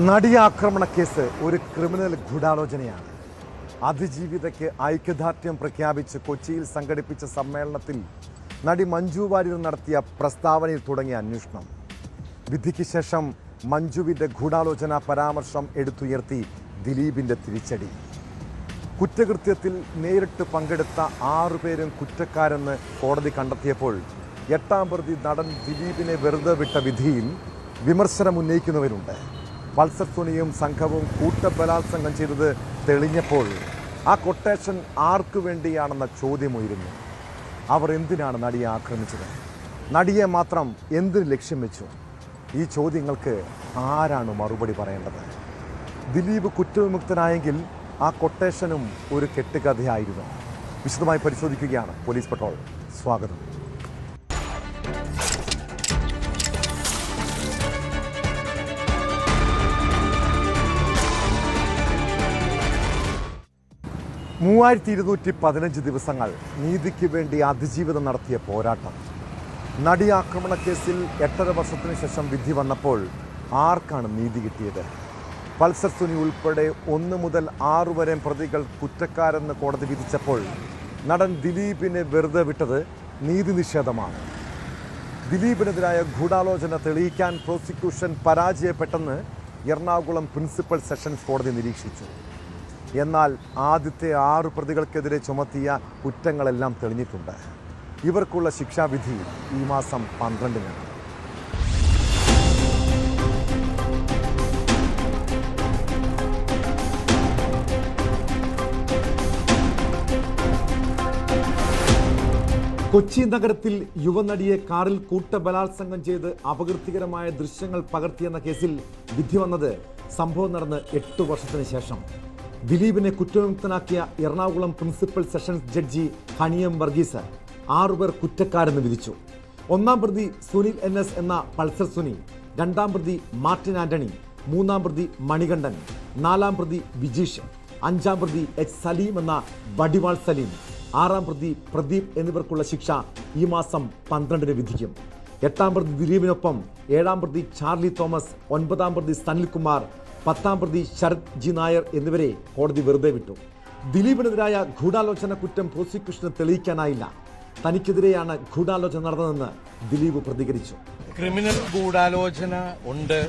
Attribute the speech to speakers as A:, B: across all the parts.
A: നടിയാക്രമണ case ഒരു criminal ഗൂഢാലോചനയാണ്. അതിജീവിതയ്ക്ക് ഐക്യദാർഢ്യം പ്രഖ്യാപിച്ച് കൊച്ചിയിൽ സംഘടിപ്പിച്ച സമ്മേളനത്തിൽ നടി മഞ്ജു വാര്യർ നടത്തിയ പ്രസ്താവനയിൽ തുടങ്ങിയ അന്വേഷണം. വിധിക്ക് ശേഷം മഞ്ജുവിൻ്റെ ഗൂഢാലോചന പരാമർശം എടുത്തുയർത്തി ദിലീപിൻ്റെ തിരിച്ചടി. കുറ്റകൃത്യത്തിൽ നേരിട്ട് പങ്കെടുത്ത 6 പേരും കുറ്റക്കാരെന്ന് കോടതി കണ്ടെത്തിയപ്പോൾ 8ാം പ്രതി നടൻ ദിലീപിനെ വെറുതെ വിട്ട വിധിയിൽ വിമർശനം ഉന്നയിക്കുന്നവരുണ്ട്. പൾസർ സുനിയും സംഘവും കൂട്ടബലാത്സംഗം ചെയ്തത് തെളിഞ്ഞപ്പോൾ ആ കൊട്ടേഷൻ ആർക്കു വേണ്ടിയാണെന്ന ചോദ്യമുയരുന്നു. അവർ എന്തിനാണ് നടിയെ ആക്രമിച്ചത്? നടിയെ മാത്രം എന്തിന് ലക്ഷ്യം വെച്ചു? ഈ ചോദ്യങ്ങൾക്ക് ആരാണ് മറുപടി പറയേണ്ടത്? ദിലീപ് കുറ്റവിമുക്തനായെങ്കിൽ ആ കൊട്ടേഷനും ഒരു കെട്ടുകഥയായിരുന്നു. വിശദമായി പരിശോധിക്കുകയാണ് പോലീസ് പട്രോൾ. സ്വാഗതം. $3215 ദിവസങ്ങൾ നീതിക്ക് വേണ്ടി അതിജീവിതം നടത്തിയ പോരാട്ടം. നടി ആക്രമണ കേസിൽ 8.5 വർഷത്തിന് ശേഷം വിധി വന്നപ്പോൾ ആർക്കാണ് നീതി കിട്ടിയത്? പൾസർ സുനി ഉൾപ്പെടെ 1 മുതൽ 6 വരെ പ്രതികൾ കുറ്റക്കാരെന്ന് കോടതി വിധിച്ചപ്പോൾ നടൻ ദിലീപിനെ വെറുതെ വിട്ടത് നീതി നിഷേധമാണ്. ദിലീപിനെതിരായ ഗൂഢാലോചന തെളിയിക്കാൻ പ്രോസിക്യൂഷൻ പരാജയപ്പെട്ടെന്ന് എറണാകുളം പ്രിൻസിപ്പൽ സെഷൻസ് കോടതി നിരീക്ഷിച്ചു. എന്നാൽ ആദ്യത്തെ 6 പ്രതികൾക്കെതിരെ ചുമത്തിയ കുറ്റങ്ങളെല്ലാം തെളിഞ്ഞിട്ടുണ്ട്. ഇവർക്കുള്ള ശിക്ഷാവിധി ഈ മാസം 12-ന്. കൊച്ചി നഗരത്തിൽ യുവനടിയെ കാറിൽ കൂട്ടബലാത്സംഗം ചെയ്ത് അപകീർത്തികരമായ ദൃശ്യങ്ങൾ പകർത്തിയെന്ന കേസിൽ വിധി വന്നത് സംഭവം നടന്ന് 8 വർഷത്തിന് ശേഷം. ദിലീപിനെ കുറ്റവിമുക്തനാക്കിയ എറണാകുളം പ്രിൻസിപ്പൽ സെഷൻസ് ജഡ്ജി ഹണിയം വർഗീസ് 6 പേർ കുറ്റക്കാരെന്ന് വിധിച്ചു. 1ാം പ്രതി സുനിൽ NS എന്ന പൾസർ സുനി, 2ാം പ്രതി മാർട്ടിൻ ആന്റണി, 3ാം പ്രതി മണികണ്ഠൻ, 4ാം പ്രതി വിജീഷ്, 5ാം പ്രതി H സലീം എന്ന വടിവാൾ സലീം, 6ാം പ്രതി പ്രദീപ് എന്നിവർക്കുള്ള ശിക്ഷ ഈ മാസം 12-ന് വിധിക്കും. 8ാം പ്രതി ദിലീപിനൊപ്പം 7ാം പ്രതി ചാർലി തോമസ്, 9ാം പ്രതി സനിൽകുമാർ, 10ാം പ്രതി ശരത് ജി നായർ എന്നിവരെ കോടതി വെറുതെ വിട്ടു. ദിലീപിനെതിരായ ഗൂഢാലോചന കുറ്റം പ്രോസിക്യൂഷന് തെളിയിക്കാനായില്ല. തനിക്കെതിരെയാണ് ഗൂഢാലോചന നടന്നതെന്ന് ദിലീപ് പ്രതികരിച്ചു.
B: ക്രിമിനൽ ഗൂഢാലോചന ഉണ്ട്.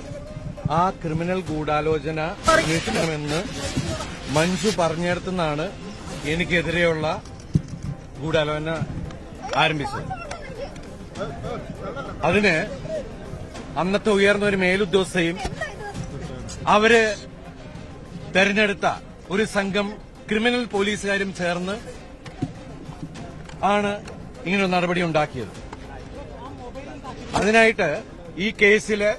B: ആ ക്രിമിനൽ ഗൂഢാലോചന കേൾക്കണമെന്ന് മഞ്ജു പറഞ്ഞിടത്തുനിന്നാണ് എനിക്കെതിരെയുള്ള ഗൂഢാലോചന ആരംഭിച്ചത്. അതിന് അന്നത്തെ ഉയർന്ന ഒരു മേലുദ്യോഗസ്ഥയും അവര് തെരഞ്ഞെടുത്ത ഒരു സംഘം ക്രിമിനൽ പോലീസുകാരും ചേർന്ന് ആണ് ഇങ്ങനൊരു നടപടി ഉണ്ടാക്കിയത്. അതിനായിട്ട് ഈ കേസില്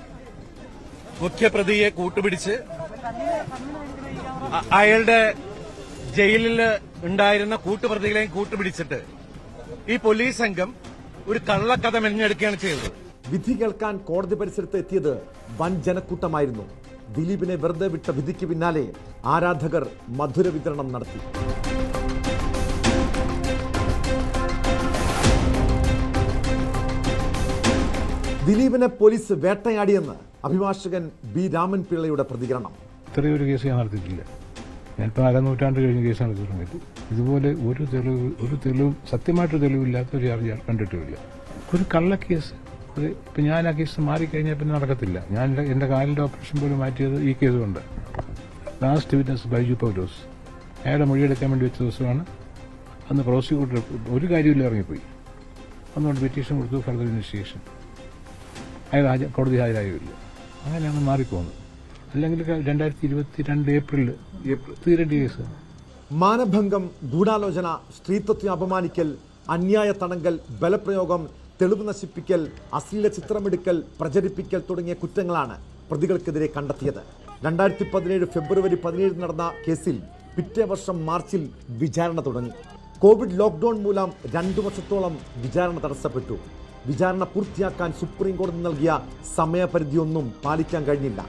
B: മുഖ്യപ്രതിയെ കൂട്ടുപിടിച്ച് അയാളുടെ ജയിലിൽ ഉണ്ടായിരുന്ന കൂട്ടുപ്രതികളെയും കൂട്ടുപിടിച്ചിട്ട് ഈ പോലീസ് സംഘം ഒരു കള്ളക്കഥ മെനഞ്ഞെടുക്കുകയാണ് ചെയ്തത്.
A: വിധി കേൾക്കാൻ കോടതി പരിസരത്ത് എത്തിയത് വൻ ജനക്കൂട്ടമായിരുന്നു. ദിലീപിനെ വെറുതെ വിട്ട വിധിക്ക് പിന്നാലെ ആരാധകർ മധുര വിതരണം നടത്തി. ദിലീപിനെ പോലീസ് വേട്ടയാടിയെന്ന് അഭിഭാഷകൻ ബി രാമൻ പിള്ളയുടെ പ്രതികരണം.
C: ഇത്രയൊരു കേസ് ഞാൻ നടത്തിയിട്ടില്ല. ഞാനിപ്പോൾ 1/2 നൂറ്റാണ്ട് കഴിഞ്ഞ കേസാണ് ഇത് സമയത്ത്. ഇതുപോലെ ഒരു തെളിവും സത്യമായിട്ട് തെളിവില്ലാത്ത ഒരു ചാർജ് കണ്ടിട്ടുമില്ല. ഒരു കള്ളക്കേസ്. ഇപ്പം ഞാൻ ആ കേസ് മാറിക്കഴിഞ്ഞാൽ പിന്നെ നടക്കത്തില്ല. ഞാൻ എൻ്റെ കാലിൻ്റെ ഓപ്പറേഷൻ പോലും മാറ്റിയത് ഈ കേസ് കൊണ്ട്. ലാസ്റ്റ് വിറ്റ്നസ് ബൈജു പൗലോസ് അയാളുടെ മൊഴിയെടുക്കാൻ വേണ്ടി വെച്ച ദിവസമാണ്. അന്ന് പ്രോസിക്യൂട്ടർ ഒരു കാര്യമില്ല ഇറങ്ങിപ്പോയി. അതുകൊണ്ട് പെറ്റീഷൻ കൊടുത്തു, ഫർദർ ഇൻവെസ്റ്റിഗേഷൻ. അയാൾ കോടതി ഹാജരായില്ല. അങ്ങനെയാണ് മാറിപ്പോകുന്നത്. അല്ലെങ്കിൽ 2022 ഏപ്രിലിൽ തീരേണ്ട കേസ്.
A: മാനഭംഗം, ഗൂഢാലോചന, സ്ത്രീത്വത്തെ അപമാനിക്കൽ, അന്യായ തടങ്കൽ, ബലപ്രയോഗം, തെളിവ് നശിപ്പിക്കൽ, അശ്ലീല ചിത്രമെടുക്കൽ, പ്രചരിപ്പിക്കൽ തുടങ്ങിയ കുറ്റങ്ങളാണ് പ്രതികൾക്കെതിരെ കണ്ടെത്തിയത്. 2017 ഫെബ്രുവരി 17 നടന്ന കേസിൽ പിറ്റേ വർഷം മാർച്ചിൽ വിചാരണ തുടങ്ങി. കോവിഡ് ലോക്ക്ഡൌൺ മൂലം 2 വർഷത്തോളം വിചാരണ തടസ്സപ്പെട്ടു. വിചാരണ പൂർത്തിയാക്കാൻ സുപ്രീം കോടതി നൽകിയ സമയപരിധിയൊന്നും പാലിക്കാൻ കഴിഞ്ഞില്ല.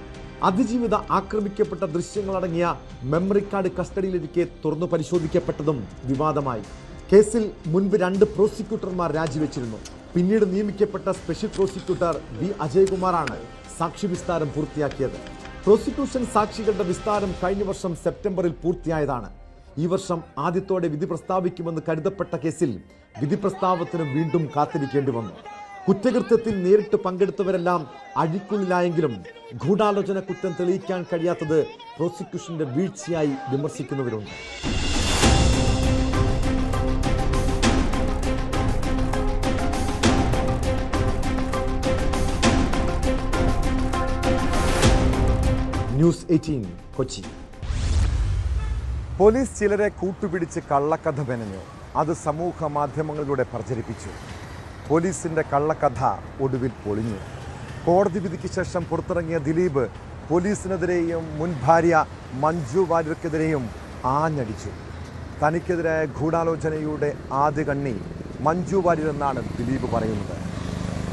A: അതിജീവിത ആക്രമിക്കപ്പെട്ട ദൃശ്യങ്ങളടങ്ങിയ മെമ്മറി കാർഡ് കസ്റ്റഡിയിലിരിക്കെ തുറന്നു പരിശോധിക്കപ്പെട്ടതും വിവാദമായി. കേസിൽ മുൻപ് 2 പ്രോസിക്യൂട്ടർമാർ രാജിവെച്ചിരുന്നു. പിന്നീട് നിയമിക്കപ്പെട്ട സ്പെഷ്യൽ പ്രോസിക്യൂട്ടർ ബി അജയ്കുമാറാണ് സാക്ഷി വിസ്താരം പൂർത്തിയാക്കിയത്. പ്രോസിക്യൂഷൻ സാക്ഷികളുടെ വിസ്താരം കഴിഞ്ഞ വർഷം സെപ്റ്റംബറിൽ പൂർത്തിയായതാണ്. ഈ വർഷം ആദ്യത്തോടെ വിധി പ്രസ്താവിക്കുമെന്ന് കരുതപ്പെട്ട കേസിൽ വിധി പ്രസ്താവത്തിന് വീണ്ടും കാത്തിരിക്കേണ്ടി വന്നു. കുറ്റകൃത്യത്തിൽ നേരിട്ട് പങ്കെടുത്തവരെല്ലാം അഴിക്കുള്ളിലായെങ്കിലും ഗൂഢാലോചന കുറ്റം തെളിയിക്കാൻ കഴിയാത്തത് പ്രോസിക്യൂഷന്റെ വീഴ്ചയായി വിമർശിക്കുന്നവരുണ്ട്. ന്യൂസ് 18 കൊച്ചി. പോലീസ് ചിലരെ കൂട്ടുപിടിച്ച് കള്ളക്കഥ മെനഞ്ഞു. അത് സമൂഹ മാധ്യമങ്ങളിലൂടെ പ്രചരിപ്പിച്ചു. പോലീസിന്റെ കള്ളക്കഥ ഒടുവിൽ പൊളിഞ്ഞു. കോടതി വിധിക്ക് ശേഷം പുറത്തിറങ്ങിയ ദിലീപ് പോലീസിനെതിരെയും മുൻ ഭാര്യ മഞ്ജു വാര്യർക്കെതിരെയും ആഞ്ഞടിച്ചു. തനിക്കെതിരായ ഗൂഢാലോചനയുടെ ആദ്യ കണ്ണി മഞ്ജു വാര്യർ എന്നാണ് ദിലീപ് പറയുന്നത്.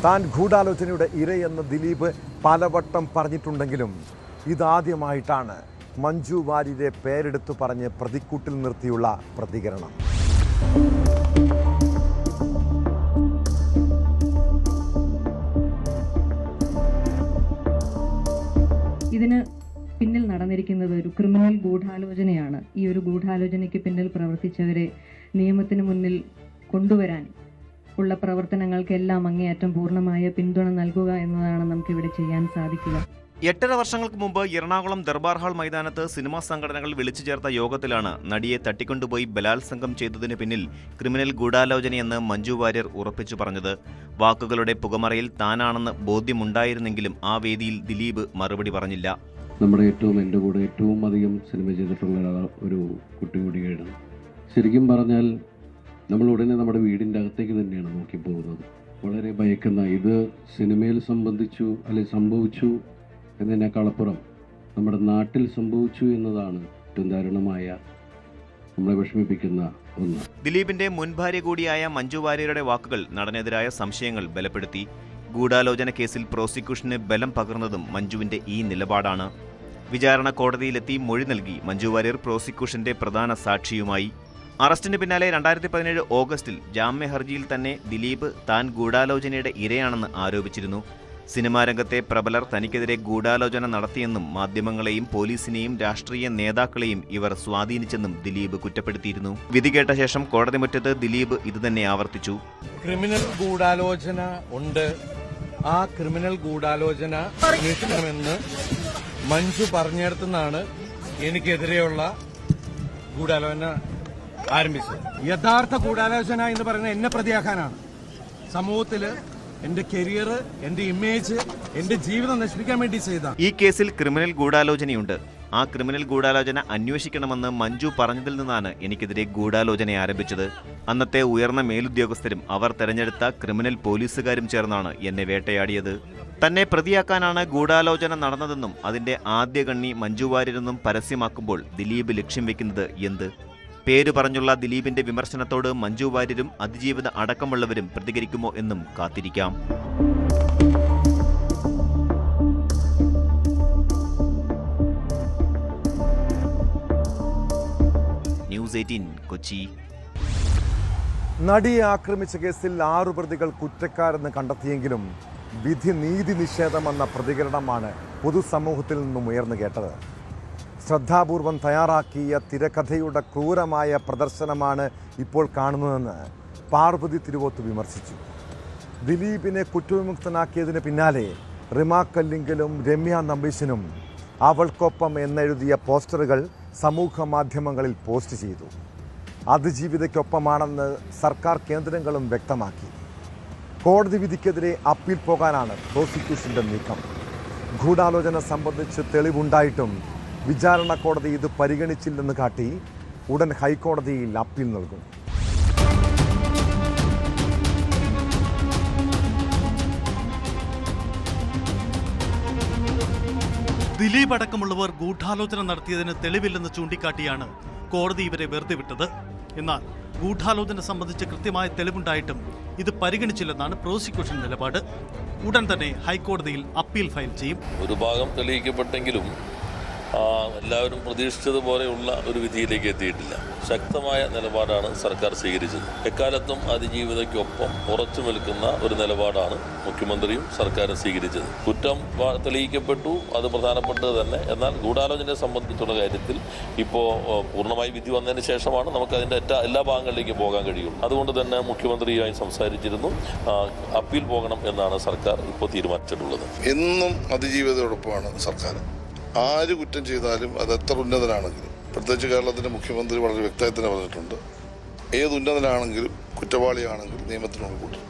A: താൻ ഗൂഢാലോചനയുടെ ഇരയെന്ന് ദിലീപ് പലവട്ടം പറഞ്ഞിട്ടുണ്ടെങ്കിലും ഇതാദ്യമായിട്ടാണ് മഞ്ജു വാര്യരെ പേരെടുത്തു പറഞ്ഞ് പ്രതിക്കൂട്ടിൽ നിർത്തിയുള്ള പ്രതികരണം.
D: ഇതിന് പിന്നിൽ നടന്നിരിക്കുന്നത് ഒരു ക്രിമിനൽ ഗൂഢാലോചനയാണ്. ഈ ഒരു ഗൂഢാലോചനയ്ക്ക് പിന്നിൽ പ്രവർത്തിച്ചവരെ നിയമത്തിന് മുന്നിൽ കൊണ്ടുവരാൻ ഉള്ള പ്രവർത്തനങ്ങൾക്കെല്ലാം അങ്ങേയറ്റം പൂർണ്ണമായ പിന്തുണ നൽകുക എന്നതാണ് നമുക്കിവിടെ ചെയ്യാൻ സാധിക്കുക.
E: 8.5 വർഷങ്ങൾക്ക് മുമ്പ് എറണാകുളം ദർബാർ ഹാൾ മൈതാനത്ത് സിനിമാ സംഘടനകൾ വിളിച്ചു ചേർത്ത യോഗത്തിലാണ് നടിയെ തട്ടിക്കൊണ്ടുപോയി ബലാത്സംഗം ചെയ്തതിന് പിന്നിൽ ക്രിമിനൽ ഗൂഢാലോചനയെന്ന് മഞ്ജു വാര്യർ ഉറപ്പിച്ചു പറഞ്ഞത്. വാക്കുകളുടെ പുകമറയിൽ താനാണെന്ന് ബോധ്യമുണ്ടായിരുന്നെങ്കിലും ആ വേദിയിൽ ദിലീപ് മറുപടി പറഞ്ഞില്ല.
F: എൻ്റെ കൂടെ ഏറ്റവും അധികം സിനിമ ചെയ്തിട്ടുള്ള ഒരു കുട്ടി കൂടിയാണ്. ശരിക്കും പറഞ്ഞാൽ നമ്മൾ ഉടനെ നമ്മുടെ വീടിൻ്റെ അകത്തേക്ക് തന്നെയാണ് നോക്കി പോകുന്നത്. വളരെ ഭയക്കുന്ന, ഇത് സിനിമയിൽ സംഭവിച്ചു എന്നതിനേക്കാളപ്പുറം നമ്മുടെ നാട്ടിൽ സംഭവിച്ചു എന്നതാണ് ഏറ്റവും ദാരുണമായ, നമ്മളെ വിഷമിപ്പിക്കുന്ന ഒന്ന്.
E: ദിലീപിന്റെ മുൻ ഭാര്യ കൂടിയായ മഞ്ജു വാര്യരുടെ വാക്കുകൾ നടനെതിരായ സംശയങ്ങൾ ബലപ്പെടുത്തി. ഗൂഢാലോചന കേസിൽ പ്രോസിക്യൂഷന് ബലം പകർന്നതും മഞ്ജുവിന്റെ ഈ നിലപാടാണ്. വിചാരണ കോടതിയിലെത്തി മൊഴി നൽകി മഞ്ജു വാര്യർ പ്രോസിക്യൂഷന്റെ പ്രധാന സാക്ഷിയുമായി. അറസ്റ്റിന് പിന്നാലെ 2017 ഓഗസ്റ്റിൽ ജാമ്യ ഹർജിയിൽ തന്നെ ദിലീപ് താൻ ഗൂഢാലോചനയുടെ ഇരയാണെന്ന് ആരോപിച്ചിരുന്നു. സിനിമാ രംഗത്തെ പ്രബലർ തനിക്കെതിരെ ഗൂഢാലോചന നടത്തിയെന്നും മാധ്യമങ്ങളെയും പോലീസിനെയും രാഷ്ട്രീയ നേതാക്കളെയും ഇവർ സ്വാധീനിച്ചെന്നും ദിലീപ് കുറ്റപ്പെടുത്തിയിരുന്നു. വിധി കേട്ട ശേഷം കോടതി മുറ്റത്ത് ദിലീപ് ഇതുതന്നെ ആവർത്തിച്ചു.
B: ക്രിമിനൽ ഗൂഢാലോചന ഉണ്ട്. ആ ക്രിമിനൽ ഗൂഢാലോചന അന്വേഷിക്കണമെന്ന് മഞ്ജു പറഞ്ഞിടത്തുനിന്നാണ് എനിക്കെതിരെയുള്ള ഗൂഢാലോചന ആരംഭിച്ചത്. യഥാർത്ഥ ഗൂഢാലോചന എന്ന് പറയുന്നത് എന്നെ പ്രതിയാക്കാനാണ്. സമൂഹത്തിൽ എന്റെ കരിയർ, എന്റെ ഇമേജ്, എന്റെ ജീവിതം നശിപ്പിക്കാൻ വേണ്ടി ചെയ്ത
E: ഈ കേസിൽ ക്രിമിനൽ ഗൂഢാലോചനയുണ്ട്. ആ ക്രിമിനൽ ഗൂഢാലോചന അന്വേഷിക്കണമെന്ന് മഞ്ജു പറഞ്ഞതിൽ നിന്നാണ് എനിക്കെതിരെ ഗൂഢാലോചന ആരംഭിച്ചത്. അന്നത്തെ ഉയർന്ന മേലുദ്യോഗസ്ഥരും അവർ തെരഞ്ഞെടുത്ത ക്രിമിനൽ പോലീസുകാരും ചേർന്നാണ് എന്നെ വേട്ടയാടിയത്. തന്നെ പ്രതിയാക്കാനാണ് ഗൂഢാലോചന നടന്നതെന്നും അതിന്റെ ആദ്യ കണ്ണി മഞ്ജു വാര്യരെന്നും പരസ്യമാക്കുമ്പോൾ ദിലീപ് ലക്ഷ്യം വെക്കുന്നത് എന്ത്? പേര് പറഞ്ഞുള്ള ദിലീപിന്റെ വിമർശനത്തോട് മഞ്ജു വാര്യരും അതിജീവിത അടക്കമുള്ളവരും പ്രതികരിക്കുമോ എന്നും കാത്തിരിക്കാം. ന്യൂസ് 18 കൊച്ചി.
A: നടിയെ ആക്രമിച്ച കേസിൽ 6 പ്രതികൾ കുറ്റക്കാരെന്ന് കണ്ടെത്തിയെങ്കിലും വിധി നീതി നിഷേധമെന്ന പ്രതികരണമാണ് പൊതുസമൂഹത്തിൽ നിന്നും ഉയർന്നു കേട്ടത്. ശ്രദ്ധാപൂർവം തയ്യാറാക്കിയ തിരക്കഥയുടെ ക്രൂരമായ പ്രദർശനമാണ് ഇപ്പോൾ കാണുന്നതെന്ന് പാർവതി തിരുവോത്ത് വിമർശിച്ചു. ദിലീപിനെ കുറ്റവിമുക്തനാക്കിയതിന് പിന്നാലെ റിമ കല്ലിങ്കലും രമ്യ നമ്പീശനും അവൾക്കൊപ്പം എന്നെഴുതിയ പോസ്റ്ററുകൾ സമൂഹ മാധ്യമങ്ങളിൽ പോസ്റ്റ് ചെയ്തു. അതിജീവിതയ്ക്കൊപ്പമാണെന്ന് സർക്കാർ കേന്ദ്രങ്ങളും വ്യക്തമാക്കി. കോടതി വിധിക്കെതിരെ അപ്പീൽ പോകാനാണ് പ്രോസിക്യൂഷന്റെ നീക്കം. ഗൂഢാലോചന സംബന്ധിച്ച് തെളിവുണ്ടായിട്ടും വിചാരണ കോടതി ഇത് പരിഗണിച്ചില്ലെന്ന് കാട്ടി ഉടൻ ഹൈക്കോടതിയിൽ അപ്പീൽ നൽകും.
G: ദിലീപ് അടക്കമുള്ളവർ ഗൂഢാലോചന നടത്തിയതിന് തെളിവില്ലെന്ന് ചൂണ്ടിക്കാട്ടിയാണ് കോടതി ഇവരെ വെറുതെ വിട്ടത്. എന്നാൽ ഗൂഢാലോചന സംബന്ധിച്ച് കൃത്യമായ തെളിവുണ്ടായിട്ടും ഇത് പരിഗണിച്ചില്ലെന്നാണ് പ്രോസിക്യൂഷൻ നിലപാട്. ഉടൻ തന്നെ ഹൈക്കോടതിയിൽ അപ്പീൽ ഫയൽ ചെയ്യും.
H: ഒരു ഭാഗം തെളിയിക്കപ്പെട്ടെങ്കിലും എല്ലാവരും പ്രതീക്ഷിച്ചതുപോലെയുള്ള ഒരു വിധിയിലേക്ക് എത്തിയിട്ടില്ല. ശക്തമായ നിലപാടാണ് സർക്കാർ സ്വീകരിച്ചത്. എക്കാലത്തും അതിജീവിതയ്ക്കൊപ്പം ഉറച്ചു നിൽക്കുന്ന ഒരു നിലപാടാണ് മുഖ്യമന്ത്രിയും സർക്കാരും സ്വീകരിച്ചത്. കുറ്റം തെളിയിക്കപ്പെട്ടു, അത് പ്രധാനപ്പെട്ടത് തന്നെ. എന്നാൽ ഗൂഢാലോചനയെ സംബന്ധിച്ചുള്ള കാര്യത്തിൽ ഇപ്പോൾ പൂർണ്ണമായി വിധി വന്നതിന് ശേഷമാണ് നമുക്ക് അതിൻ്റെ എല്ലാ ഭാഗങ്ങളിലേക്കും പോകാൻ കഴിയുള്ളൂ. അതുകൊണ്ട് തന്നെ മുഖ്യമന്ത്രിയുമായി സംസാരിച്ചിരുന്നു. അപ്പീൽ പോകണം എന്നാണ് സർക്കാർ ഇപ്പോൾ തീരുമാനിച്ചിട്ടുള്ളത്.
I: എന്നും അതിജീവിതയോടൊപ്പമാണ് സർക്കാർ. ആര് കുറ്റം ചെയ്താലും അത് എത്ര ഉന്നതനാണെങ്കിലും, പ്രത്യേകിച്ച് കേരളത്തിൻ്റെ മുഖ്യമന്ത്രി വളരെ വ്യക്തമായി തന്നെ പറഞ്ഞിട്ടുണ്ട്, ഏത് ഉന്നതനാണെങ്കിലും കുറ്റവാളിയാണെങ്കിലും നിയമത്തിന് മുന്നിൽ കൂട്ടും.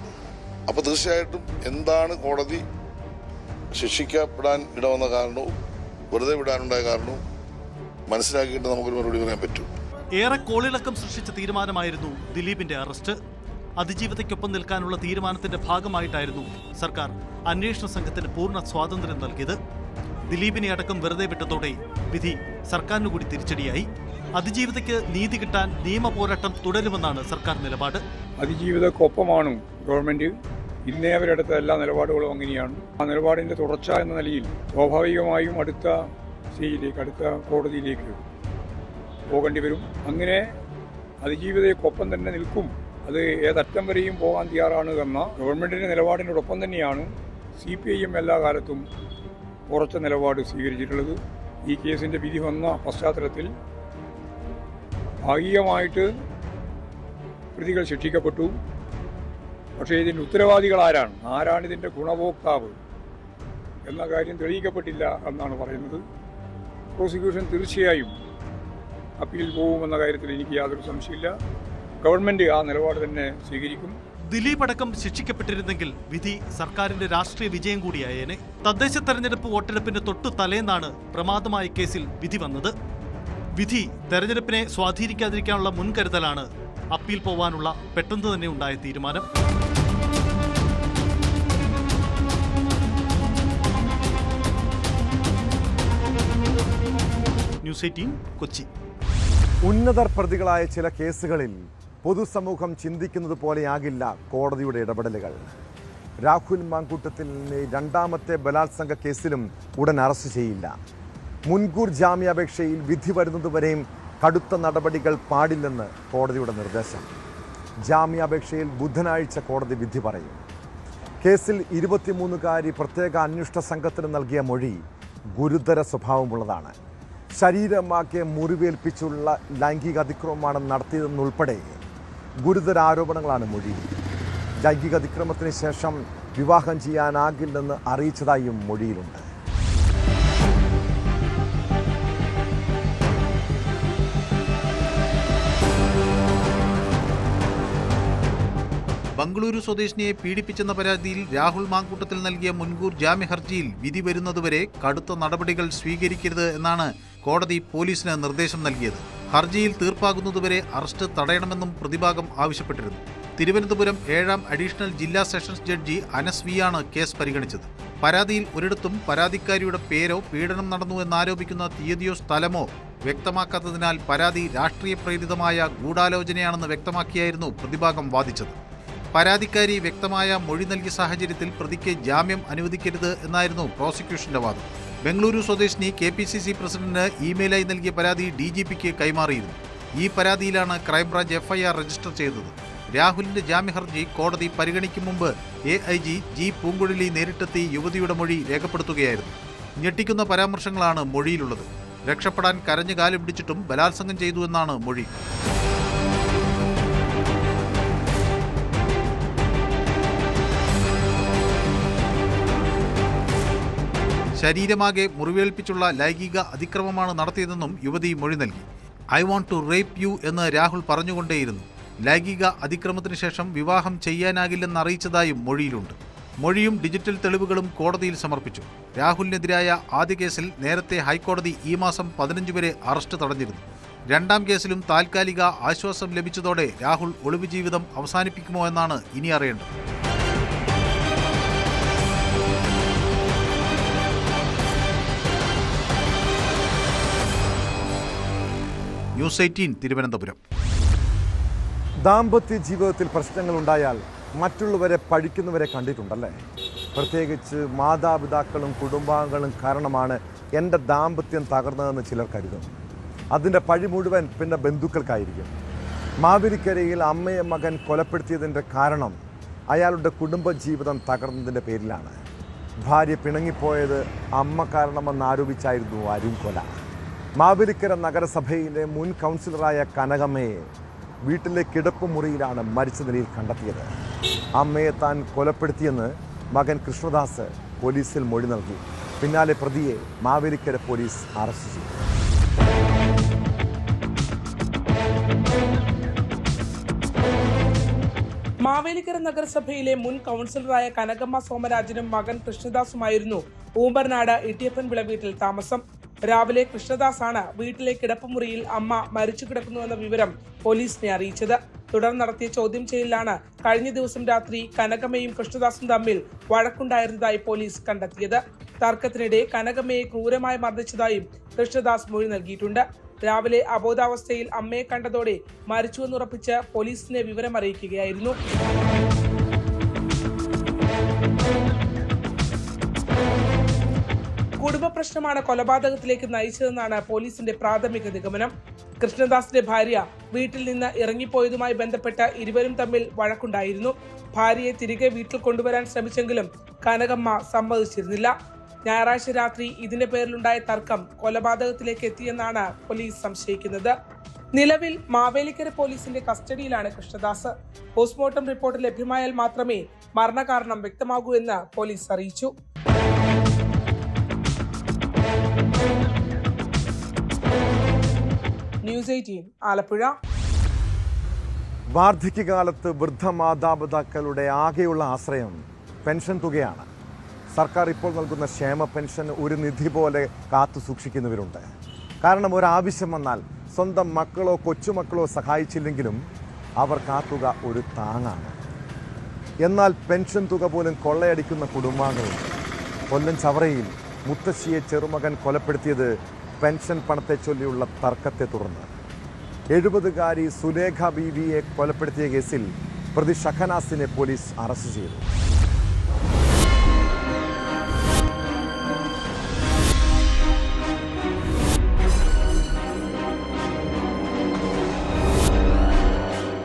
I: അപ്പോൾ തീർച്ചയായിട്ടും എന്താണ് കോടതി ശിക്ഷിക്കപ്പെടാൻ ഇടവന്ന കാരണവും വെറുതെ വിടാനുണ്ടായ കാരണവും മനസ്സിലാക്കിയിട്ട് നമുക്കൊരു മറുപടി പറയാൻ പറ്റും.
G: ഏറെ കോളിളക്കം സൃഷ്ടിച്ച തീരുമാനമായിരുന്നു ദിലീപിന്റെ അറസ്റ്റ്. അതിജീവിതയ്ക്കൊപ്പം നിൽക്കാനുള്ള തീരുമാനത്തിന്റെ ഭാഗമായിട്ടായിരുന്നു സർക്കാർ അന്വേഷണ സംഘത്തിന് പൂർണ്ണ സ്വാതന്ത്ര്യം നൽകിയത്. ദിലീപിനെ അടക്കം വെറുതെ വിട്ടതോടെ വിധി സർക്കാരിന് കൂടി തിരിച്ചടിയായി. അതിജീവിതയ്ക്ക് നീതി കിട്ടാൻ നിയമ പോരാട്ടം തുടരുമെന്നാണ് സർക്കാർ നിലപാട്.
J: അതിജീവിതക്കൊപ്പമാണ് ഗവൺമെന്റ്. ഇന്നേ അവരെടുത്ത എല്ലാ നിലപാടുകളും അങ്ങനെയാണ്. ആ നിലപാടിന്റെ തുടർച്ച എന്ന നിലയിൽ സ്വാഭാവികമായും അടുത്ത സ്റ്റേജിലേക്ക്, അടുത്ത കോടതിയിലേക്ക് പോകേണ്ടി വരും. അങ്ങനെ അതിജീവിതയ്ക്കൊപ്പം തന്നെ നിൽക്കും. അത് ഏതറ്റം വരെയും പോകാൻ തയ്യാറാണ് എന്ന ഗവൺമെന്റിന്റെ നിലപാടിനോടൊപ്പം തന്നെയാണ് CPIM എല്ലാ കാലത്തും ഉറച്ച നിലപാട് സ്വീകരിച്ചിട്ടുള്ളത്. ഈ കേസിൻ്റെ വിധി വന്ന പശ്ചാത്തലത്തിൽ ഭാഗികമായിട്ട് പ്രതികൾ ശിക്ഷിക്കപ്പെട്ടു. പക്ഷേ ഇതിൻ്റെ ഉത്തരവാദികൾ ആരാണ് ഇതിൻ്റെ ഗുണഭോക്താവ് എന്ന കാര്യം തെളിയിക്കപ്പെട്ടില്ല എന്നാണ് പറയുന്നത്. പ്രോസിക്യൂഷൻ തീർച്ചയായും അപ്പീൽ പോകുമെന്ന കാര്യത്തിൽ എനിക്ക് യാതൊരു സംശയമില്ല. ഗവൺമെൻറ് ആ നിലപാട് തന്നെ സ്വീകരിക്കും.
G: ദിലീപ് അടക്കം ശിക്ഷിക്കപ്പെട്ടിരുന്നെങ്കിൽ വിധി സർക്കാരിന്റെ രാഷ്ട്രീയ വിജയം കൂടിയായേനെ. തദ്ദേശ തെരഞ്ഞെടുപ്പ് വോട്ടെടുപ്പിന് തൊട്ടു തലേന്നാണ് പ്രമാദമായ കേസിൽ വിധി വന്നത്. വിധി തെരഞ്ഞെടുപ്പിനെ സ്വാധീനിക്കാതിരിക്കാനുള്ള മുൻകരുതലാണ് അപ്പീൽ പോവാനുള്ള പെട്ടെന്ന് തന്നെ ഉണ്ടായ തീരുമാനം. ന്യൂസ് 18 കൊച്ചി.
A: ഉന്നതർ പ്രതികളായ ചില കേസുകളിൽ പൊതുസമൂഹം ചിന്തിക്കുന്നത് പോലെയാകില്ല കോടതിയുടെ ഇടപെടലുകൾ. രാഹുൽ മാങ്കൂട്ടത്തിലിനെ രണ്ടാമത്തെ ബലാത്സംഗ കേസിലും ഉടൻ അറസ്റ്റ് ചെയ്യില്ല. മുൻകൂർ ജാമ്യാപേക്ഷയിൽ വിധി വരുന്നതുവരെയും കടുത്ത നടപടികൾ പാടില്ലെന്ന് കോടതിയുടെ നിർദ്ദേശം. ജാമ്യാപേക്ഷയിൽ ബുധനാഴ്ച കോടതി വിധി പറയും. കേസിൽ 23-കാരി പ്രത്യേക അന്വേഷണ സംഘത്തിന് നൽകിയ മൊഴി ഗുരുതര സ്വഭാവമുള്ളതാണ്. ശരീരമാകെ മുറിവേൽപ്പിച്ചുള്ള ലൈംഗിക അതിക്രമമാണ് നടത്തിയതെന്നുൾപ്പെടെ ഗുരുതര ആരോപണങ്ങളാണ് മൊഴി. ലൈംഗിക അതിക്രമത്തിന് ശേഷം വിവാഹം ചെയ്യാനാകില്ലെന്ന് അറിയിച്ചതായും മൊഴിയിലുണ്ട്.
K: ബംഗളൂരു സ്വദേശിനിയെ പീഡിപ്പിച്ചെന്ന പരാതിയിൽ രാഹുൽ മാങ്കൂട്ടത്തിൽ നൽകിയ മുൻകൂർ ജാമ്യ ഹർജിയിൽ വിധി വരുന്നതുവരെ കടുത്ത നടപടികൾ സ്വീകരിക്കരുത് എന്നാണ് കോടതി പോലീസിന് നിർദ്ദേശം നൽകിയത്. ഹർജിയിൽ തീർപ്പാകുന്നതുവരെ അറസ്റ്റ് തടയണമെന്നും പ്രതിഭാഗം ആവശ്യപ്പെട്ടിരുന്നു. തിരുവനന്തപുരം 7ാം അഡീഷണൽ ജില്ലാ സെഷൻസ് ജഡ്ജി അനസ് വി ആണ് കേസ് പരിഗണിച്ചത്. പരാതിയിൽ ഒരിടത്തും പരാതിക്കാരിയുടെ പേരോ പീഡനം നടന്നു എന്നാരോപിക്കുന്ന തീയതിയോ സ്ഥലമോ വ്യക്തമാക്കാത്തതിനാൽ പരാതി രാഷ്ട്രീയ പ്രേരിതമായ ഗൂഢാലോചനയാണെന്ന് വ്യക്തമാക്കിയായിരുന്നു പ്രതിഭാഗം വാദിച്ചത്. പരാതിക്കാരി വ്യക്തമായ മൊഴി നൽകിയ സാഹചര്യത്തിൽ പ്രതിക്ക് ജാമ്യം അനുവദിക്കരുത് എന്നായിരുന്നു പ്രോസിക്യൂഷന്റെ വാദം. ബംഗളൂരു സ്വദേശിനി KPCC പ്രസിഡന്റിന് ഇമെയിലായി നൽകിയ പരാതി DGPക്ക് കൈമാറിയിരുന്നു. ഈ പരാതിയിലാണ് ക്രൈംബ്രാഞ്ച് FIR രജിസ്റ്റർ ചെയ്തത്. രാഹുലിന്റെ ജാമ്യ ഹർജി കോടതി പരിഗണിക്കും മുമ്പ് AIG G പൂങ്കുഴലി നേരിട്ടെത്തി യുവതിയുടെ മൊഴി രേഖപ്പെടുത്തുകയായിരുന്നു. ഞെട്ടിക്കുന്ന പരാമർശങ്ങളാണ് മൊഴിയിലുള്ളത്. രക്ഷപ്പെടാൻ കരഞ്ഞു കാല് പിടിച്ചിട്ടും ബലാത്സംഗം ചെയ്തു എന്നാണ് മൊഴി. ശരീരമാകെ മുറിവേൽപ്പിച്ചുള്ള ലൈംഗിക അതിക്രമമാണ് നടത്തിയതെന്നും യുവതി മൊഴി നൽകി. "I want to rape you" എന്ന് രാഹുൽ പറഞ്ഞുകൊണ്ടേയിരുന്നു. ലൈംഗിക അതിക്രമത്തിന് ശേഷം വിവാഹം ചെയ്യാനാകില്ലെന്ന് അറിയിച്ചതായും മൊഴിയിലുണ്ട്. മൊഴിയും ഡിജിറ്റൽ തെളിവുകളും കോടതിയിൽ സമർപ്പിച്ചു. രാഹുലിനെതിരായ ആദ്യ കേസിൽ നേരത്തെ ഹൈക്കോടതി ഈ മാസം 15 വരെ അറസ്റ്റ് തടഞ്ഞിരുന്നു. രണ്ടാം കേസിലും താൽക്കാലിക ആശ്വാസം ലഭിച്ചതോടെ രാഹുൽ ഒളിവ് ജീവിതം അവസാനിപ്പിക്കുമോ എന്നാണ് ഇനി അറിയേണ്ടത്. ന്യൂസ് 18 തിരുവനന്തപുരം.
A: ദാമ്പത്യ ജീവിതത്തിൽ പ്രശ്നങ്ങളുണ്ടായാൽ മറ്റുള്ളവരെ പഴിക്കുന്നവരെ കണ്ടിട്ടുണ്ടല്ലേ? പ്രത്യേകിച്ച് മാതാപിതാക്കളും കുടുംബാംഗങ്ങളും കാരണമാണ് എൻ്റെ ദാമ്പത്യം തകർന്നതെന്ന് ചിലർ കരുതും. അതിൻ്റെ പഴി മുഴുവൻ പിന്നെ ബന്ധുക്കൾക്കായിരിക്കും. മാവേലിക്കരയിൽ അമ്മയെ മകൻ കൊലപ്പെടുത്തിയതിൻ്റെ കാരണം അയാളുടെ കുടുംബജീവിതം തകർന്നതിൻ്റെ പേരിലാണ്. ഭാര്യ പിണങ്ങിപ്പോയത് അമ്മ കാരണമെന്നാരോപിച്ചായിരുന്നു അരുൺ കൊല. മാവേലിക്കര നഗരസഭയിലെ മുൻ കൗൺസിലറായ കനകമ്മയെ വീട്ടിലെ കിടപ്പുമുറിയിലാണ് മരിച്ച നിലയിൽ കണ്ടെത്തിയത്. അമ്മയെ താൻ കൊലപ്പെടുത്തിയെന്ന് മകൻ കൃഷ്ണദാസ് പോലീസിൽ മൊഴി നൽകി. പിന്നാലെ പ്രതിയെ മാവേലിക്കര പോലീസ് അറസ്റ്റ് ചെയ്തു.
L: മാവേലിക്കര നഗരസഭയിലെ മുൻ കൗൺസിലറായ കനകമ്മ സോമരാജനും മകൻ കൃഷ്ണദാസുമായിരുന്നു ഊമ്പർനാട് ഇട്ടിയപ്പൻ വിള വീട്ടിൽ താമസം. രാവിലെ കൃഷ്ണദാസാണ് വീട്ടിലെ കിടപ്പുമുറിയിൽ അമ്മ മരിച്ചു കിടക്കുന്നുവെന്ന വിവരം പോലീസിനെ അറിയിച്ചത്. തുടർന്ന് നടത്തിയ ചോദ്യം ചെയ്യലിലാണ് കഴിഞ്ഞ ദിവസം രാത്രി കനകമ്മയും കൃഷ്ണദാസും തമ്മിൽ വഴക്കുണ്ടായിരുന്നതായി പോലീസ് കണ്ടെത്തിയത്. തർക്കത്തിനിടെ കനകമ്മയെ ക്രൂരമായി മർദ്ദിച്ചതായും കൃഷ്ണദാസ് മൊഴി നൽകിയിട്ടുണ്ട്. രാവിലെ അബോധാവസ്ഥയിൽ അമ്മയെ കണ്ടതോടെ മരിച്ചുവെന്നുറപ്പിച്ച് പോലീസിനെ വിവരം അറിയിക്കുകയായിരുന്നു. കുടുംബ പ്രശ്നമാണ് കൊലപാതകത്തിലേക്ക് നയിച്ചതെന്നാണ് പോലീസിന്റെ പ്രാഥമിക നിഗമനം. കൃഷ്ണദാസിന്റെ ഭാര്യ വീട്ടിൽ നിന്ന് ഇറങ്ങിപ്പോയതുമായി ബന്ധപ്പെട്ട് ഇരുവരും തമ്മിൽ വഴക്കുണ്ടായിരുന്നു. ഭാര്യയെ തിരികെ വീട്ടിൽ കൊണ്ടുവരാൻ ശ്രമിച്ചെങ്കിലും കനകമ്മ സമ്മതിച്ചിരുന്നില്ല. ഞായറാഴ്ച രാത്രി ഇതിന്റെ പേരിലുണ്ടായ തർക്കം കൊലപാതകത്തിലേക്ക് എത്തിയെന്നാണ് പോലീസ് സംശയിക്കുന്നത്. നിലവിൽ മാവേലിക്കര പോലീസിന്റെ കസ്റ്റഡിയിലാണ് കൃഷ്ണദാസ്. പോസ്റ്റ്മോർട്ടം റിപ്പോർട്ട് ലഭ്യമായാൽ മാത്രമേ മരണകാരണം വ്യക്തമാകൂ എന്ന് പോലീസ് അറിയിച്ചു. ന്യൂസ് 18 ആലപ്പുഴ.
A: വാർദ്ധക്യകാലത്ത് വൃദ്ധമാതാപിതാക്കളുടെ ആകെയുള്ള ആശ്രയം പെൻഷൻ തുകയാണ്. സർക്കാർ ഇപ്പോൾ നൽകുന്ന ക്ഷേമ പെൻഷൻ ഒരു നിധി പോലെ കാത്തു സൂക്ഷിക്കുന്നവരുണ്ട്. കാരണം ഒരാവശ്യം വന്നാൽ സ്വന്തം മക്കളോ കൊച്ചുമക്കളോ സഹായിച്ചില്ലെങ്കിലും അവർക്ക് ആ തുക ഒരു താങ്ങാണ്. എന്നാൽ പെൻഷൻ തുക പോലും കൊള്ളയടിക്കുന്ന കുടുംബാംഗങ്ങളുണ്ട്. കൊല്ലം ചവറയിൽ മുത്തശ്ശിയെ ചെറുമകൻ കൊലപ്പെടുത്തിയത് പെൻഷൻ പണത്തെ ചൊല്ലിയുള്ള തർക്കത്തെ തുടർന്ന്. 70-കാരി സുലേഖ ബീവിയെ കൊലപ്പെടുത്തിയ കേസിൽ പ്രതി ഷഹനാസിനെ പോലീസ് അറസ്റ്റ് ചെയ്തു.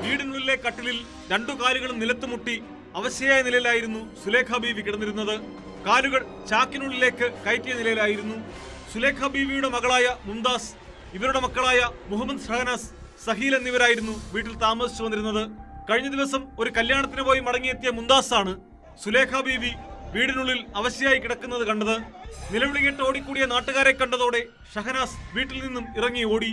M: വീടിനുള്ളിലെ കട്ടിലിൽ രണ്ടു കാലുകളും നിലത്തുമുട്ടി അവശയായ നിലയിലായിരുന്നു സുലേഖ ബീവി കിടന്നിരുന്നത്. കാലുകൾ ചാക്കിനുള്ളിലേക്ക് കയറ്റിയ നിലയിലായിരുന്നു. സുലേഖ ബീവിയുടെ മകളായ മുംതാസ്, ഇവരുടെ മക്കളായ മുഹമ്മദ് ഷഹനാസ്, സഹീൽ എന്നിവരായിരുന്നു വീട്ടിൽ താമസിച്ചു വന്നിരുന്നത്. കഴിഞ്ഞ ദിവസം ഒരു കല്യാണത്തിന് പോയി മടങ്ങിയെത്തിയ മുംതാസാണ് സുലേഖ ബീവി വീടിനുള്ളിൽ അവശയായി കിടക്കുന്നത് കണ്ടത്. നിലവിളി കേട്ട് ഓടിക്കൂടിയ നാട്ടുകാരെ കണ്ടതോടെ ഷഹനാസ് വീട്ടിൽ നിന്നും ഇറങ്ങി ഓടി.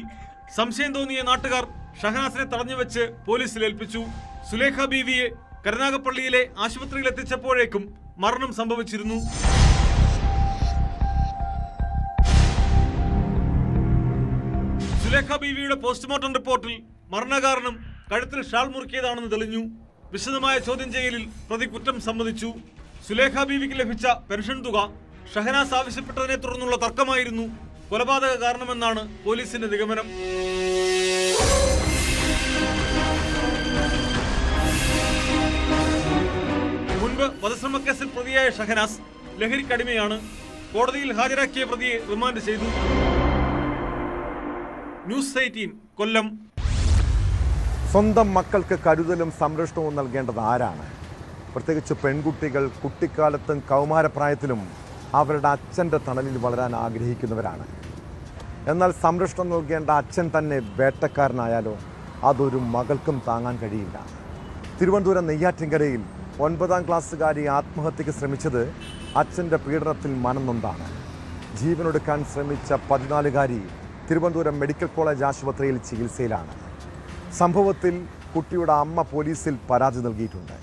M: സംശയം തോന്നിയ നാട്ടുകാർ ഷഹനാസിനെ തടഞ്ഞുവെച്ച് പോലീസിൽ ഏൽപ്പിച്ചു. സുലേഖ ബീവിയെ കരുനാഗപ്പള്ളിയിലെ ആശുപത്രിയിൽ എത്തിച്ചപ്പോഴേക്കും മരണം സംഭവിച്ചിരുന്നു. സുലേഖ ബീവിയുടെ പോസ്റ്റ്മോർട്ടം റിപ്പോർട്ടിൽ മരണകാരണം കഴുത്തിൽ ഷാൾ മുറുക്കിയതാണെന്ന് തെളിഞ്ഞു. വിശദമായ ചോദ്യം ചെയ്യലിൽ പ്രതി കുറ്റം സമ്മതിച്ചു. സുലേഖ ബീവിക്ക് ലഭിച്ച പെൻഷൻ തുക ഷഹനാസ് ആവശ്യപ്പെട്ടതിനെ തുടർന്നുള്ള തർക്കമായിരുന്നു കൊലപാതക കാരണമെന്നാണ് പോലീസിന്റെ നിഗമനം. മുൻപ് വധശ്രമക്കേസിൽ പ്രതിയായ ഷഹനാസ് ലഹരിക്കടിമയാണ്. കോടതിയിൽ ഹാജരാക്കിയ പ്രതിയെ റിമാൻഡ് ചെയ്തു. ന്യൂസ് 18 കൊല്ലം.
A: സ്വന്തം മക്കൾക്ക് കരുതലും സംരക്ഷണവും നൽകേണ്ടത് ആരാണ്? പ്രത്യേകിച്ച് പെൺകുട്ടികൾ കുട്ടിക്കാലത്തും കൗമാരപ്രായത്തിലും അവരുടെ അച്ഛൻ്റെ തണലിൽ വളരാൻ ആഗ്രഹിക്കുന്നവരാണ്. എന്നാൽ സംരക്ഷണം നൽകേണ്ട അച്ഛൻ തന്നെ വേട്ടക്കാരനായാലോ അതൊരു മകൾക്കും താങ്ങാൻ കഴിയില്ല. തിരുവനന്തപുരം നെയ്യാറ്റിൻകരയിൽ 9ാം ക്ലാസ്സുകാരി ആത്മഹത്യക്ക് ശ്രമിച്ചത് അച്ഛൻ്റെ പീഡനത്തിൽ മനം നൊന്താണ്. ജീവനൊടുക്കാൻ ശ്രമിച്ച 14-കാരി തിരുവനന്തപുരം മെഡിക്കൽ കോളേജ് ആശുപത്രിയിൽ ചികിത്സയിലാണ്. സംഭവത്തിൽ കുട്ടിയുടെ അമ്മ പോലീസിൽ പരാതി നൽകിയിട്ടുണ്ട്.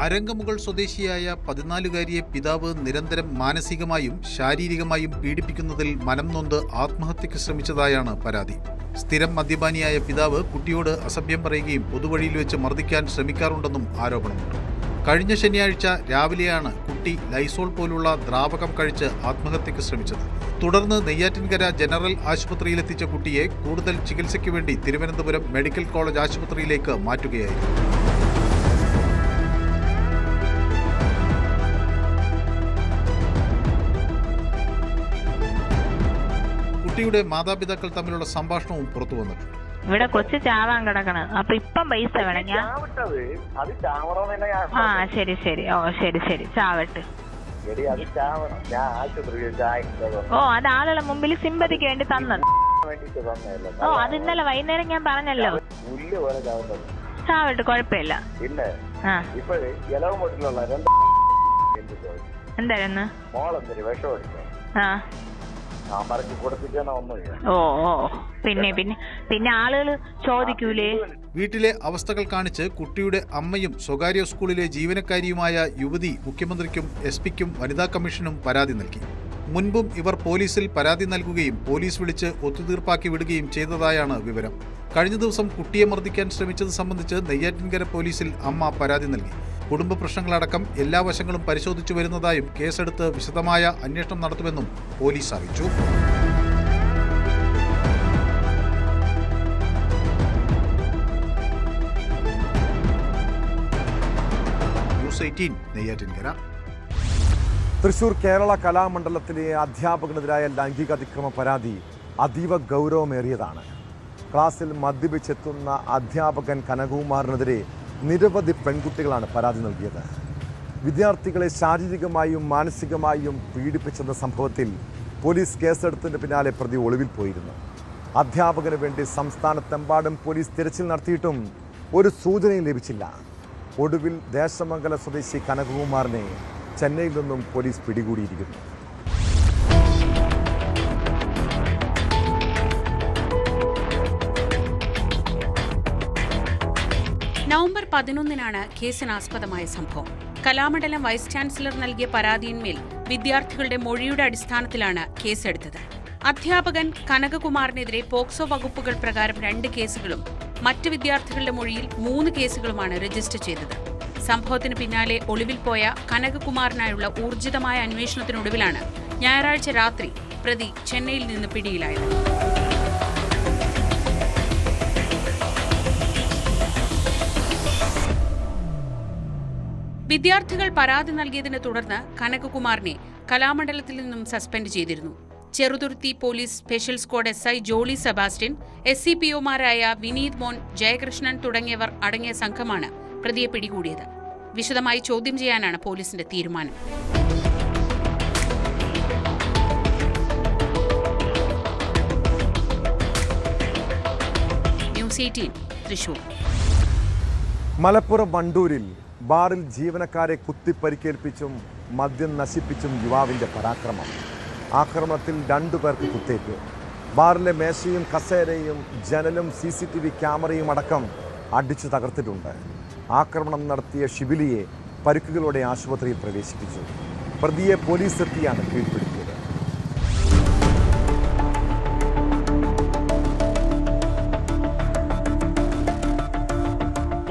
K: അരങ്കമുകൾ സ്വദേശിയായ 14-കാരിയെ പിതാവ് നിരന്തരം മാനസികമായും ശാരീരികമായും പീഡിപ്പിക്കുന്നതിൽ മനം നൊന്ത് ആത്മഹത്യക്ക് ശ്രമിച്ചതായാണ് പരാതി. സ്ഥിരം മദ്യപാനിയായ പിതാവ് കുട്ടിയോട് അസഭ്യം പറയുകയും പൊതുവഴിയിൽ വെച്ച് മർദ്ദിക്കാൻ ശ്രമിക്കാറുണ്ടെന്നും ആരോപണമുണ്ട്. കഴിഞ്ഞ ശനിയാഴ്ച രാവിലെയാണ് കുട്ടി ലൈസോൾ പോലുള്ള ദ്രാവകം കഴിച്ച് ആത്മഹത്യക്ക് ശ്രമിച്ചത്. തുടർന്ന് നെയ്യാറ്റിൻകര ജനറൽ ആശുപത്രിയിലെത്തിച്ച കുട്ടിയെ കൂടുതൽ ചികിത്സയ്ക്ക് വേണ്ടി തിരുവനന്തപുരം മെഡിക്കൽ കോളേജ് ആശുപത്രിയിലേക്ക് മാറ്റുകയായിരുന്നു. കുട്ടിയുടെ മാതാപിതാക്കൾ തമ്മിലുള്ള സംഭാഷണവും പുറത്തു വന്നിട്ടുണ്ട്.
N: ഇവിടെ കൊച്ചു ചാവാൻ കിടക്കണം. അപ്പൊ ഇപ്പം പൈസ വേണം. ശരി ശരി. ഓ ശരി ശരി, ചാവട്ടെ. അത് ആളുകളെ മുമ്പിൽ സിമ്പതിക്ക് വേണ്ടി തന്നത്. അത് ഇന്നലെ വൈകുന്നേരം ഞാൻ പറഞ്ഞല്ലോ. ചാവട്ടെ, കുഴപ്പമില്ല. എന്തായിരുന്നു? പിന്നെ ആളുകൾ ചോദിക്കൂലേ?
K: വീട്ടിലെ അവസ്ഥകൾ കാണിച്ച് കുട്ടിയുടെ അമ്മയും സ്വകാര്യ സ്കൂളിലെ ജീവനക്കാരിയുമായ യുവതി മുഖ്യമന്ത്രിക്കും SP-ക്കും വനിതാ കമ്മീഷനും പരാതി നൽകി. മുൻപും ഇവർ പോലീസിൽ പരാതി നൽകുകയും പോലീസ് വിളിച്ച് ഒത്തുതീർപ്പാക്കി വിടുകയും ചെയ്തതായാണ് വിവരം. കഴിഞ്ഞ ദിവസം കുട്ടിയെ മർദ്ദിക്കാൻ ശ്രമിച്ചത് സംബന്ധിച്ച് നെയ്യാറ്റിൻകര പോലീസിൽ അമ്മ പരാതി നൽകി. കുടുംബ പ്രശ്നങ്ങളടക്കം എല്ലാ വശങ്ങളും പരിശോധിച്ചു വരുന്നതായും കേസെടുത്ത് വിശദമായ അന്വേഷണം നടത്തുമെന്നും പോലീസ് അറിയിച്ചു. ന്യൂസ് 18 നെയ്യാറ്റിൻകര.
A: തൃശൂർ കേരള കലാമണ്ഡലത്തിലെ അധ്യാപകനെതിരായ ലൈംഗിക അതിക്രമ പരാതി അതീവ ഗൗരവമേറിയതാണ്. ക്ലാസ്സിൽ മദ്യപിച്ചെത്തുന്ന അധ്യാപകൻ കനകുമാറിനെതിരെ നിരവധി പെൺകുട്ടികളാണ് പരാതി നൽകിയത്. വിദ്യാർത്ഥികളെ ശാരീരികമായും മാനസികമായും പീഡിപ്പിച്ചെന്ന സംഭവത്തിൽ പോലീസ് കേസെടുത്തതിന് പിന്നാലെ പ്രതി ഒളിവിൽ പോയിരുന്നു. അധ്യാപകന് വേണ്ടി സംസ്ഥാനത്തെമ്പാടും പോലീസ് തിരച്ചിൽ നടത്തിയിട്ടും ഒരു സൂചനയും ലഭിച്ചില്ല. ഒടുവിൽ ദേശമംഗല സ്വദേശി കനകുമാറിനെ ചെന്നൈയിൽ നിന്നും പോലീസ് പിടികൂടിയിരിക്കുന്നു.
O: നവംബർ 11-നാണ് കേസിനാസ്പദമായ സംഭവം. കലാമണ്ഡലം വൈസ് ചാൻസലർ നൽകിയ പരാതിയിന്മേൽ വിദ്യാർത്ഥികളുടെ മൊഴിയുടെ അടിസ്ഥാനത്തിലാണ് കേസെടുത്തത്. അധ്യാപകൻ കനകകുമാറിനെതിരെ പോക്സോ വകുപ്പുകൾ പ്രകാരം 2 കേസുകളും മറ്റ് വിദ്യാർത്ഥികളുടെ മൊഴിയിൽ 3 കേസുകളുമാണ് രജിസ്റ്റർ ചെയ്തത്. സംഭവത്തിന് പിന്നാലെ ഒളിവിൽ പോയ കനകകുമാറിനായുള്ള ഊർജിതമായ അന്വേഷണത്തിനൊടുവിലാണ് ഞായറാഴ്ച രാത്രി പ്രതി ചെന്നൈയിൽ നിന്ന് പിടിയിലായത്. വിദ്യാർത്ഥികൾ പരാതി നൽകിയതിനെ തുടർന്ന് കനകകുമാറിനെ കലാമണ്ഡലത്തിൽ നിന്നും സസ്പെൻഡ് ചെയ്തിരുന്നു. Cheruthuruthy police special squad SI Jolly Sebastian, SCPOമാരായ വിനീത് മോൻ, ജയകൃഷ്ണൻ തുടങ്ങിയവർ അടങ്ങിയ സംഘമാണ് പ്രതിയെ പിടികൂടിയത്. വിശദമായി ചോദ്യം ചെയ്യാനാണ് പോലീസിന്റെ തീരുമാനം. ന്യൂസ് 18 തൃശൂർ.
A: മലപ്പുറം വണ്ടൂരിൽ ബാറിൽ ജീവനക്കാരെ കുത്തിപ്പരിക്കേൽപ്പിച്ചും മദ്യം നശിപ്പിച്ചും യുവാവിന്റെ പരാക്രമം. ആക്രമണത്തിൽ 2 പേർക്ക് കുത്തേറ്റു. ബാറിലെ മേശയും കസേരയും ജനലും CCTV ക്യാമറയും അടക്കം അടിച്ചു തകർത്തിട്ടുണ്ട്. ആക്രമണം നടത്തിയ ഷിബിലിയെ പരിക്കുകളോടെ ആശുപത്രിയിൽ പ്രവേശിപ്പിച്ചു. പ്രതിയെ പോലീസ് എത്തിയാണ് കീഴ്പ്പെടുത്തിയത്.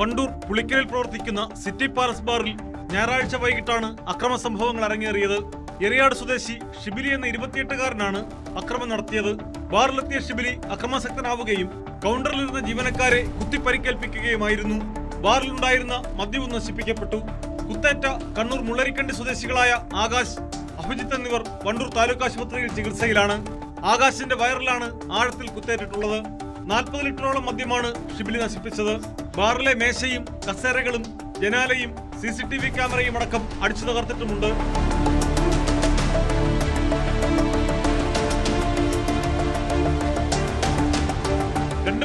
M: വണ്ടൂർ പുളിക്കലിൽ പ്രവർത്തിക്കുന്ന സിറ്റി പാലസ് ബാറിൽ ഞായറാഴ്ച വൈകിട്ടാണ് അക്രമ സംഭവങ്ങൾ അരങ്ങേറിയത്. എറിയാട് സ്വദേശി ഷിബിലി എന്ന 28-കാരനാണ് അക്രമം നടത്തിയത്. ബാറിലെത്തിയ ഷിബിലി അക്രമാസക്തനാവുകയും കൗണ്ടറിലിരുന്ന ജീവനക്കാരെ കുത്തിപ്പരിക്കേൽപ്പിക്കുകയുമായിരുന്നു. ബാറിലുണ്ടായിരുന്ന മദ്യവും നശിപ്പിക്കപ്പെട്ടു. കുത്തേറ്റ കണ്ണൂർ മുള്ളരിക്കണ്ടി സ്വദേശികളായ ആകാശ്, അഭിജിത്ത് എന്നിവർ വണ്ടൂർ താലൂക്ക് ആശുപത്രിയിൽ ചികിത്സയിലാണ്. ആകാശിന്റെ വയറിലാണ് ആഴത്തിൽ കുത്തേറ്റിട്ടുള്ളത്. 40 ലിറ്ററോളം മദ്യമാണ് ഷിബിലി നശിപ്പിച്ചത്. ബാറിലെ മേശയും കസേരകളും ജനാലയും CCTV ക്യാമറയും അടക്കം അടിച്ചു തകർത്തിട്ടുമുണ്ട്.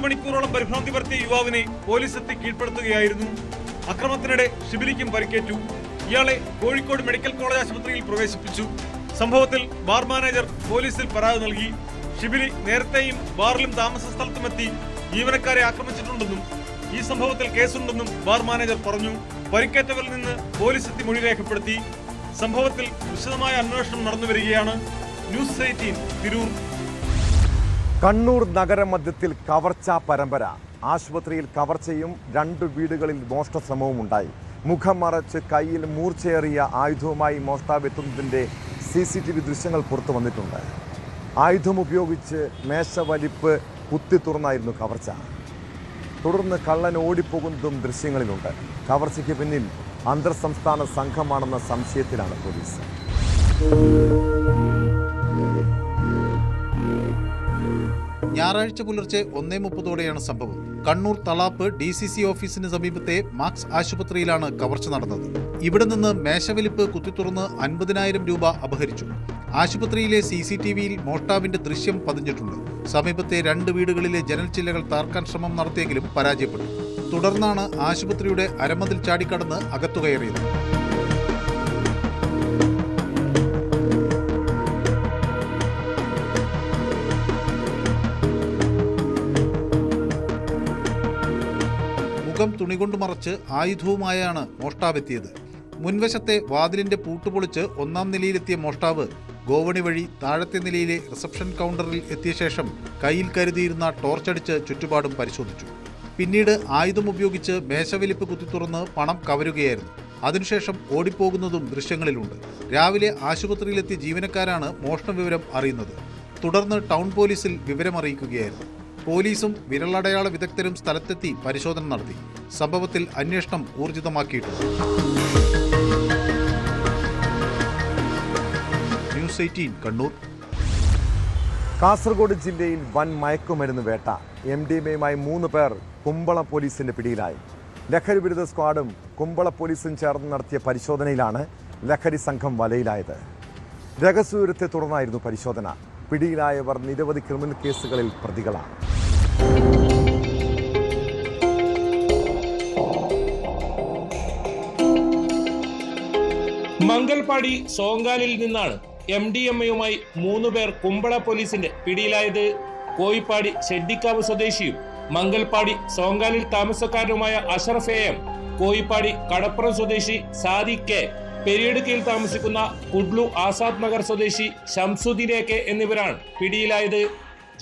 M: മണിക്കൂറോളം പരിഭ്രാന്തി പരത്തിയ യുവാവിനെ പോലീസ് എത്തി കീഴ്പ്പെടുത്തുകയായിരുന്നു. അക്രമത്തിനിടെ ഷിബിലിക്കും പരിക്കേറ്റു. ഇയാളെ കോഴിക്കോട് മെഡിക്കൽ കോളേജ് ആശുപത്രിയിൽ പ്രവേശിപ്പിച്ചു. സംഭവത്തിൽ ബാർ മാനേജർ പോലീസിൽ പരാതി നൽകി. ഷിബിലി നേരത്തെയും ബാറിലും താമസ സ്ഥലത്തുമെത്തി ജീവനക്കാരെ ആക്രമിച്ചിട്ടുണ്ടെന്നും ഈ സംഭവത്തിൽ കേസുണ്ടെന്നും ബാർ മാനേജർ പറഞ്ഞു. പരിക്കേറ്റവരിൽ നിന്ന് പോലീസ് എത്തി മൊഴി രേഖപ്പെടുത്തി. സംഭവത്തിൽ വിശദമായ അന്വേഷണം നടന്നുവരികയാണ്. ന്യൂസ് 18 തിരൂർ.
A: കണ്ണൂർ നഗരമധ്യത്തിൽ കവർച്ചാ പരമ്പര. ആശുപത്രിയിൽ കവർച്ചയും 2 വീടുകളിൽ മോഷണശ്രമവും ഉണ്ടായി. മുഖം മറച്ച് കയ്യിൽ മൂർച്ചയേറിയ ആയുധവുമായി മോഷ്ടാവെത്തുന്നതിൻ്റെ CCTV ദൃശ്യങ്ങൾ പുറത്തു വന്നിട്ടുണ്ട്. ആയുധമുപയോഗിച്ച് മേശവലിപ്പ് കുത്തി തുറന്നായിരുന്നു കവർച്ച. തുടർന്ന് കള്ളൻ ഓടിപ്പോകുന്നതും ദൃശ്യങ്ങളിലുണ്ട്. കവർച്ചയ്ക്ക് പിന്നിൽ അന്തർ സംസ്ഥാന സംഘമാണെന്ന സംശയത്തിലാണ് പോലീസ്.
K: ഞായറാഴ്ച പുലർച്ചെ 1:30 സംഭവം. കണ്ണൂർ തളാപ്പ് DCC ഓഫീസിന് സമീപത്തെ മാക്സ് ആശുപത്രിയിലാണ് കവർച്ച നടന്നത്. ഇവിടെ നിന്ന് മേശവലിപ്പ് കുത്തിത്തുറന്ന് 50,000 രൂപ അപഹരിച്ചു. ആശുപത്രിയിലെ CCTVയിൽ മോഷ്ടാവിന്റെ ദൃശ്യം പതിഞ്ഞിട്ടുണ്ട്. സമീപത്തെ 2 വീടുകളിലെ ജനൽച്ചില്ലകൾ താർക്കാൻ ശ്രമം നടത്തിയെങ്കിലും പരാജയപ്പെട്ടു. തുടർന്നാണ് ആശുപത്രിയുടെ അരമതിൽ ചാടിക്കടന്ന് അകത്തു കയറിയത്. മുഖം തുണികൊണ്ട് മറച്ച് ആയുധവുമായാണ് മോഷ്ടാവെത്തിയത്. മുൻവശത്തെ വാതിലിന്റെ പൂട്ടുപൊളിച്ച് 1-ാം നിലയിലെത്തിയ മോഷ്ടാവ് ഗോവണി വഴി താഴത്തെ നിലയിലെ റിസപ്ഷൻ കൗണ്ടറിൽ എത്തിയ ശേഷം കയ്യിൽ കരുതിയിരുന്ന ടോർച്ചടിച്ച് ചുറ്റുപാടും പരിശോധിച്ചു. പിന്നീട് ആയുധം ഉപയോഗിച്ച് മേശവലിപ്പ് കുത്തിത്തുറന്ന് പണം കവരുകയായിരുന്നു. അതിനുശേഷം ഓടിപ്പോകുന്നതും ദൃശ്യങ്ങളിലുണ്ട്. രാവിലെ ആശുപത്രിയിലെത്തിയ ജീവനക്കാരാണ് മോഷണ വിവരം അറിയുന്നത്. തുടർന്ന് ടൗൺ പോലീസിൽ വിവരമറിയിക്കുകയായിരുന്നു. പോലീസും വിരലടയാള വിദഗ്ധരും സ്ഥലത്തെത്തി പരിശോധന നടത്തി. സംഭവത്തിൽ അന്വേഷണം ഊർജിതമാക്കിയിട്ടുണ്ട്. ന്യൂസ് 18 കണ്ണൂർ.
A: കാസർഗോഡ് ജില്ലയിൽ വൻ മയക്കുമരുന്ന് വേട്ട. MDMAയുമായി 3 പേർ കുമ്പള പോലീസിന്റെ പിടിയിലായി. ലഹരി വിരുദ്ധ സ്ക്വാഡും കുമ്പള പോലീസും ചേർന്ന് നടത്തിയ പരിശോധനയിലാണ് ലഹരി സംഘം വലയിലായത്. രഹസ്യവിവരത്തെ തുടർന്നായിരുന്നു പരിശോധന. പിടിയിലായവർ നിരവധി ക്രിമിനൽ കേസുകളിൽ പ്രതികളാണ്.
P: മംഗൽപാടി സോങ്കാലിൽ നിന്നാണ് MDMAയുമായി 3 പേർ കുമ്പള പോലീസിന്റെ പിടിയിലായത്. കോയിപ്പാടി ഷെഡിക്കാവ് സ്വദേശിയും മംഗൽപാടി സോങ്കാലിൽ താമസക്കാരനുമായ അഷറഫ് AM, കോയിപ്പാടി കടപ്പുറം സ്വദേശി സാദിഖ് K, പെരിയടുക്കയിൽ താമസിക്കുന്ന കുഡ്ലു ആസാദ് നഗർ സ്വദേശി ഷംസുദ്ദീൻ AK എന്നിവരാണ് പിടിയിലായത്.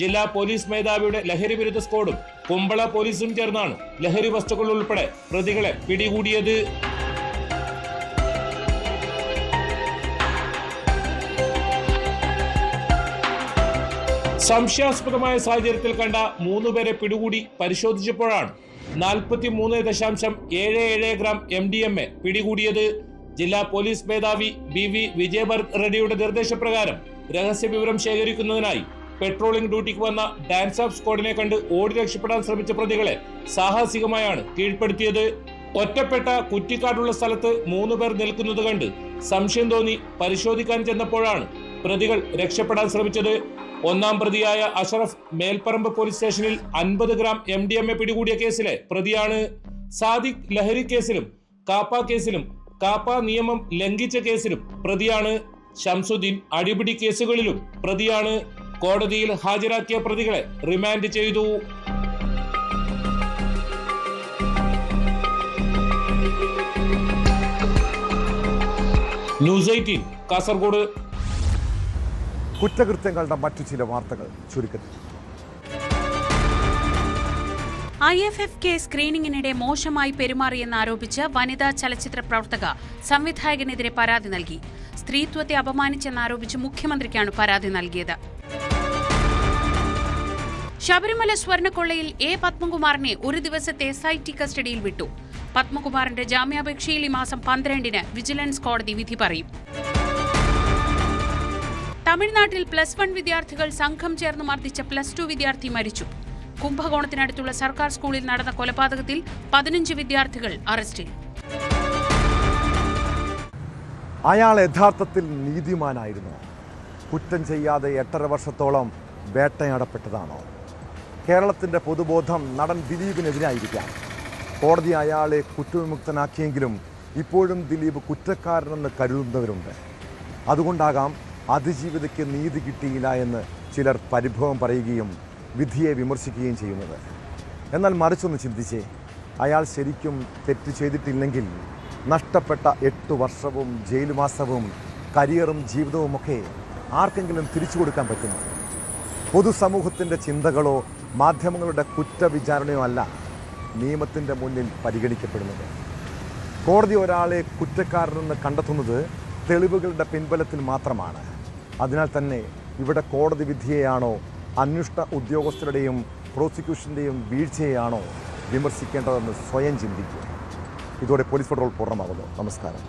P: ജില്ലാ പോലീസ് മേധാവിയുടെ ലഹരി വിരുദ്ധ സ്ക്വാഡും കുമ്പള പോലീസും ചേർന്നാണ് ലഹരി വസ്തുക്കൾ ഉൾപ്പെടെ പ്രതികളെ പിടികൂടിയത്. സംശയാസ്പദമായ സാഹചര്യത്തിൽ കണ്ട 3 പേരെ പിടികൂടി പരിശോധിച്ചപ്പോഴാണ് 43.77 ഗ്രാം MDMA പിടികൂടിയത്. ജില്ലാ പോലീസ് മേധാവി BV വിജയഭരത് റെഡ്ഡിയുടെ നിർദ്ദേശപ്രകാരം രഹസ്യ വിവരം ശേഖരിക്കുന്നതിനായി പെട്രോളിംഗ് ഡ്യൂട്ടിക്ക് വന്ന ഡാൻസ് ഓഫ് സ്ക്വാഡിനെ കണ്ട് ഓടി രക്ഷപ്പെടാൻ ശ്രമിച്ച പ്രതികളെ സാഹസികമായാണ് കീഴ്പ്പെടുത്തിയത്. ഒറ്റപ്പെട്ട കുറ്റിക്കാടുള്ള സ്ഥലത്ത് 3 പേർ നിൽക്കുന്നത് കണ്ട് സംശയം തോന്നി പരിശോധിക്കാൻ ചെന്നപ്പോഴാണ് പ്രതികൾ രക്ഷപ്പെടാൻ ശ്രമിച്ചത്. 1-ാം പ്രതിയായ അഷറഫ് മേൽപ്പറമ്പ് പോലീസ് സ്റ്റേഷനിൽ 50 ഗ്രാം MDMA പിടികൂടിയ കേസിലെ പ്രതിയാണ്. സാദിഖ് ലഹരി കേസിലും കാപ്പ കേസിലും കാപ്പ നിയമം ലംഘിച്ച കേസിലും പ്രതിയാണ്. ഷംസുദ്ദീൻ അടിപിടി കേസുകളിലും പ്രതിയാണ്. കോടതിയിൽ ഹാജരാക്കിയ പ്രതികളെ റിമാൻഡ് ചെയ്തു. ന്യൂസ് 18 കാസർഗോഡ്.
A: കുറ്റകൃത്യങ്ങളുടെ മറ്റു ചില വാർത്തകൾ ചുരുക്കത്തിൽ.
O: IFFK സ്ക്രീനിങ്ങിനിടെ മോശമായി പെരുമാറിയെന്നാരോപിച്ച് വനിതാ ചലച്ചിത്ര പ്രവർത്തക സംവിധായകനെതിരെ പരാതി നൽകി. സ്ത്രീത്വത്തെ അപമാനിച്ചെന്നാരോപിച്ച് മുഖ്യമന്ത്രിക്കാണ് പരാതി നൽകിയത്. ശബരിമല സ്വർണ്ണക്കൊള്ളയിൽ A. പത്മകുമാറിനെ ഒരു ദിവസത്തെ SIT കസ്റ്റഡിയിൽ വിട്ടു. പത്മകുമാറിന്റെ ജാമ്യാപേക്ഷയിൽ ഈ മാസം 12-ന് വിജിലൻസ് കോടതി വിധി പറയും. തമിഴ്നാട്ടിൽ +1 വിദ്യാർത്ഥികൾ സംഘം ചേർന്ന് മർദ്ദിച്ച +2 വിദ്യാർത്ഥി മരിച്ചു. കുംഭകോണത്തിനടുത്തുള്ള സർക്കാർ സ്കൂളിൽ നടന്ന കൊലപാതകത്തിൽ 15 വിദ്യാർത്ഥികൾ അറസ്റ്റിൽ.
A: അയാൾ യഥാർത്ഥത്തിൽ നീതിമാനായിരുന്നു. കുറ്റം ചെയ്യാതെ 8.5 വർഷത്തോളം വേട്ടയാടപ്പെട്ടതാണോ? കേരളത്തിൻ്റെ പൊതുബോധം നടൻ ദിലീപിനെതിരായിരിക്കാം. കോടതി അയാളെ കുറ്റവിമുക്തനാക്കിയെങ്കിലും ഇപ്പോഴും ദിലീപ് കുറ്റക്കാരനെന്ന് കരുതുന്നവരുണ്ട്. അതുകൊണ്ടാകാം അതിജീവിതയ്ക്ക് നീതി കിട്ടിയില്ല എന്ന് ചിലർ പരിഭവം പറയുകയും വിധിയെ വിമർശിക്കുകയും ചെയ്യുന്നത്. എന്നാൽ മറിച്ചൊന്ന് ചിന്തിച്ചേ, അയാൾ ശരിക്കും തെറ്റ് ചെയ്തിട്ടില്ലെങ്കിൽ നഷ്ടപ്പെട്ട 8 വർഷവും ജയിൽവാസവും കരിയറും ജീവിതവുമൊക്കെ ആർക്കെങ്കിലും തിരിച്ചു കൊടുക്കാൻ പറ്റുമോ? പൊതുസമൂഹത്തിൻ്റെ ചിന്തകളോ മാധ്യമങ്ങളുടെ കുറ്റവിചാരണയോ അല്ല നിയമത്തിൻ്റെ മുന്നിൽ പരിഗണിക്കപ്പെടുന്നത്. കോടതി ഒരാളെ കുറ്റക്കാരനെന്ന് കണ്ടെത്തുന്നത് തെളിവുകളുടെ പിൻബലത്തിൽ മാത്രമാണ്. അതിനാൽ തന്നെ ഇവിടെ കോടതി വിധിയെയാണോ അന്വേഷണ ഉദ്യോഗസ്ഥരുടെയും പ്രോസിക്യൂഷൻ്റെയും വീഴ്ചയെയാണോ വിമർശിക്കേണ്ടതെന്ന് സ്വയം ചിന്തിക്കുക. ഇതോടെ പോലീസ് പട്രോൾ പൂർണ്ണമാകുന്നു. നമസ്കാരം.